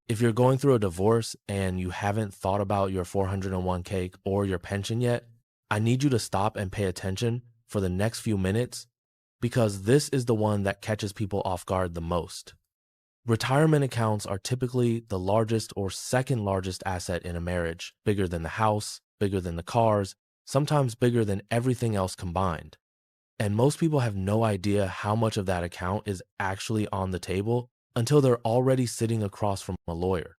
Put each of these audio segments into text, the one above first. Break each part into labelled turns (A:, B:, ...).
A: If you're going through a divorce and you haven't thought about your 401k or your pension yet, I need you to stop and pay attention for the next few minutes because this is the one that catches people off guard the most. Retirement accounts are typically the largest or second largest asset in a marriage, bigger than the house, bigger than the cars, sometimes bigger than everything else combined. And most people have no idea how much of that account is actually on the table until they're already sitting across from a lawyer.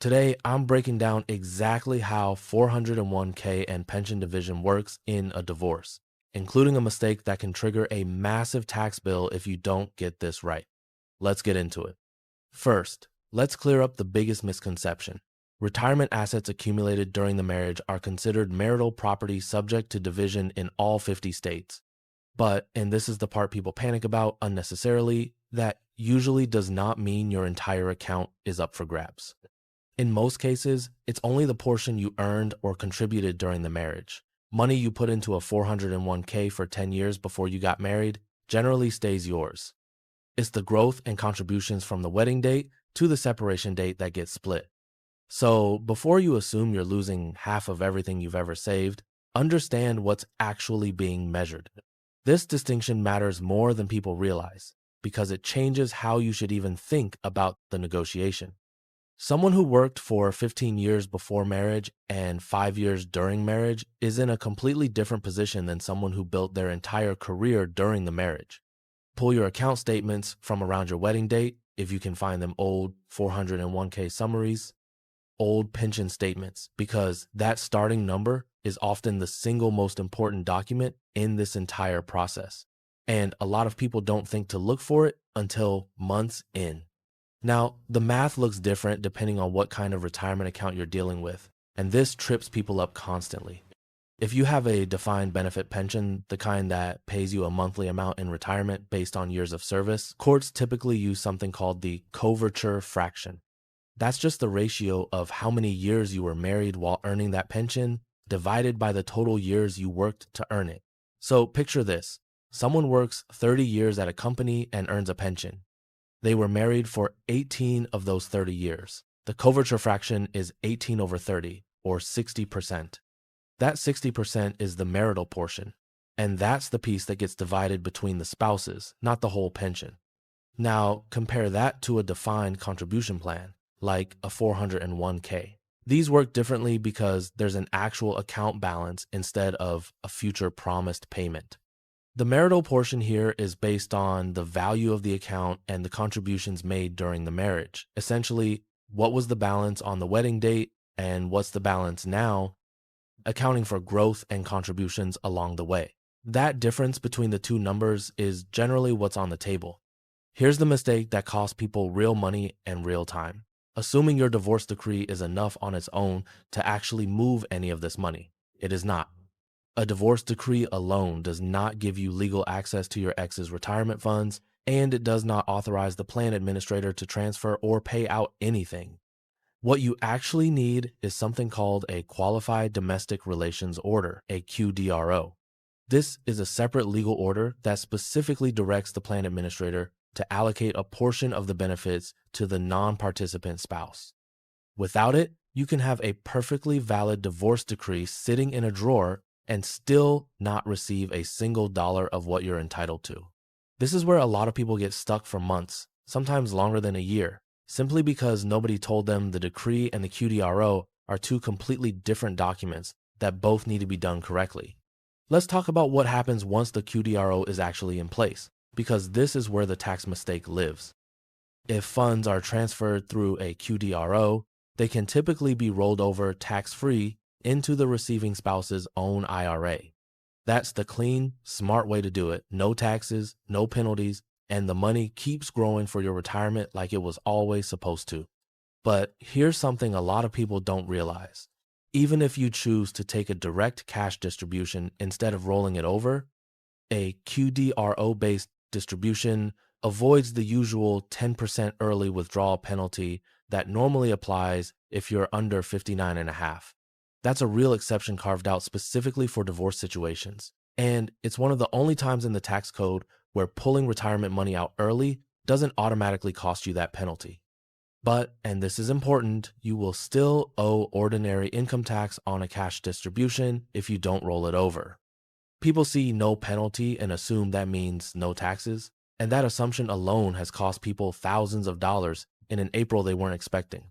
A: Today, I'm breaking down exactly how 401k and pension division works in a divorce, including a mistake that can trigger a massive tax bill if you don't get this right. Let's get into it. First, let's clear up the biggest misconception. Retirement assets accumulated during the marriage are considered marital property subject to division in all 50 states. But, and this is the part people panic about unnecessarily, that usually does not mean your entire account is up for grabs. In most cases, it's only the portion you earned or contributed during the marriage. Money you put into a 401k for 10 years before you got married generally stays yours. It's the growth and contributions from the wedding date to the separation date that gets split. So before you assume you're losing half of everything you've ever saved, understand what's actually being measured. This distinction matters more than people realize because it changes how you should even think about the negotiation. Someone who worked for 15 years before marriage and 5 years during marriage is in a completely different position than someone who built their entire career during the marriage. Pull your account statements from around your wedding date, if you can find them old 401k summaries, old pension statements, because that starting number is often the single most important document in this entire process. And a lot of people don't think to look for it until months in. Now, the math looks different depending on what kind of retirement account you're dealing with, and this trips people up constantly. If you have a defined benefit pension, the kind that pays you a monthly amount in retirement based on years of service, courts typically use something called the coverture fraction. That's just the ratio of how many years you were married while earning that pension divided by the total years you worked to earn it. So picture this. Someone works 30 years at a company and earns a pension. They were married for 18 of those 30 years. The coverture fraction is 18 over 30, or 60%. That 60% is the marital portion, and that's the piece that gets divided between the spouses, not the whole pension. Now, compare that to a defined contribution plan, like a 401k. These work differently because there's an actual account balance instead of a future promised payment. The marital portion here is based on the value of the account and the contributions made during the marriage. Essentially, what was the balance on the wedding date and what's the balance now, accounting for growth and contributions along the way. That difference between the two numbers is generally what's on the table. Here's the mistake that costs people real money and real time. Assuming your divorce decree is enough on its own to actually move any of this money. It is not. A divorce decree alone does not give you legal access to your ex's retirement funds, and it does not authorize the plan administrator to transfer or pay out anything. What you actually need is something called a Qualified Domestic Relations Order, a QDRO. This is a separate legal order that specifically directs the plan administrator to allocate a portion of the benefits to the non-participant spouse. Without it, you can have a perfectly valid divorce decree sitting in a drawer and still not receive a single dollar of what you're entitled to. This is where a lot of people get stuck for months, sometimes longer than a year, simply because nobody told them the decree and the QDRO are two completely different documents that both need to be done correctly. Let's talk about what happens once the QDRO is actually in place, because this is where the tax mistake lives. If funds are transferred through a QDRO, they can typically be rolled over tax-free into the receiving spouse's own IRA. That's the clean, smart way to do it. No taxes, no penalties, and the money keeps growing for your retirement like it was always supposed to. But here's something a lot of people don't realize. Even if you choose to take a direct cash distribution instead of rolling it over, a QDRO-based distribution avoids the usual 10% early withdrawal penalty that normally applies if you're under 59 and a half. That's a real exception carved out specifically for divorce situations. And it's one of the only times in the tax code where pulling retirement money out early doesn't automatically cost you that penalty. But, and this is important, you will still owe ordinary income tax on a cash distribution if you don't roll it over. People see no penalty and assume that means no taxes, and that assumption alone has cost people thousands of dollars in an April they weren't expecting.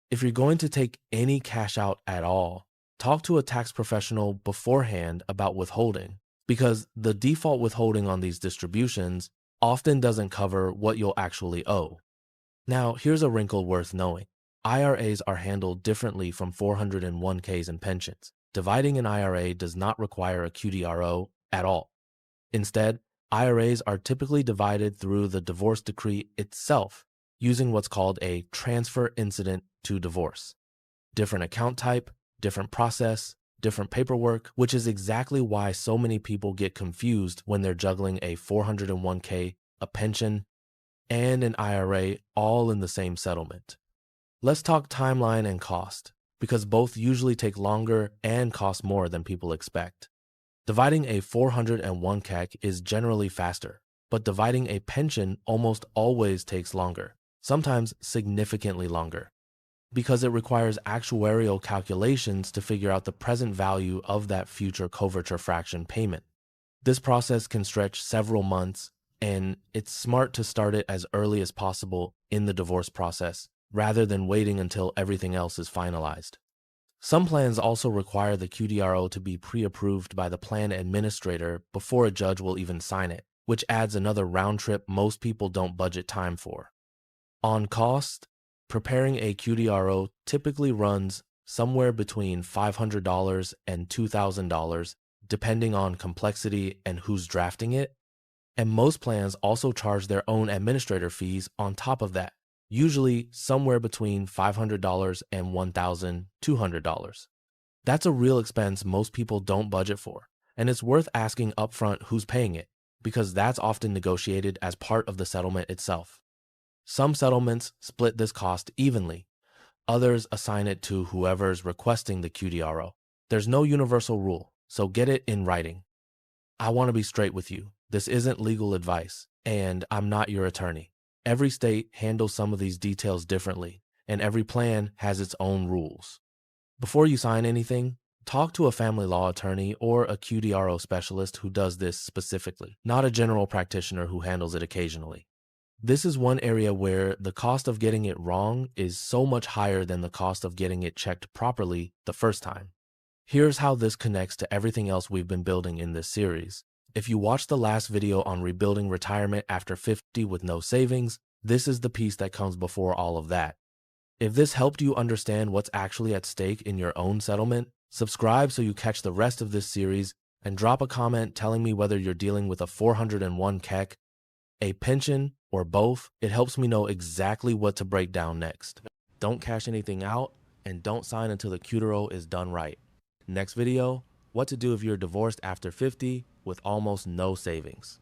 A: If you're going to take any cash out at all, talk to a tax professional beforehand about withholding, because the default withholding on these distributions often doesn't cover what you'll actually owe. Now, here's a wrinkle worth knowing. IRAs are handled differently from 401ks and pensions. Dividing an IRA does not require a QDRO at all. Instead, IRAs are typically divided through the divorce decree itself, using what's called a transfer incident to divorce. Different account type, different process, different paperwork, which is exactly why so many people get confused when they're juggling a 401k, a pension, and an IRA all in the same settlement. Let's talk timeline and cost, because both usually take longer and cost more than people expect. Dividing a 401k is generally faster, but dividing a pension almost always takes longer, sometimes significantly longer, because it requires actuarial calculations to figure out the present value of that future coverture fraction payment. This process can stretch several months, and it's smart to start it as early as possible in the divorce process, rather than waiting until everything else is finalized. Some plans also require the QDRO to be pre-approved by the plan administrator before a judge will even sign it, which adds another round trip most people don't budget time for. On cost, preparing a QDRO typically runs somewhere between $500 and $2,000, depending on complexity and who's drafting it. And most plans also charge their own administrator fees on top of that, usually somewhere between $500 and $1,200. That's a real expense most people don't budget for, and it's worth asking upfront who's paying it, because that's often negotiated as part of the settlement itself. Some settlements split this cost evenly. Others assign it to whoever's requesting the QDRO. There's no universal rule, so get it in writing. I want to be straight with you. This isn't legal advice, and I'm not your attorney. Every state handles some of these details differently, and every plan has its own rules. Before you sign anything, talk to a family law attorney or a QDRO specialist who does this specifically, not a general practitioner who handles it occasionally. This is one area where the cost of getting it wrong is so much higher than the cost of getting it checked properly the first time. Here's how this connects to everything else we've been building in this series. If you watched the last video on rebuilding retirement after 50 with no savings, this is the piece that comes before all of that. If this helped you understand what's actually at stake in your own settlement, subscribe so you catch the rest of this series, and drop a comment telling me whether you're dealing with a 401k, a pension, or both. It helps me know exactly what to break down next. Don't cash anything out, and don't sign until the QDRO is done right. Next video, what to do if you're divorced after 50 with almost no savings.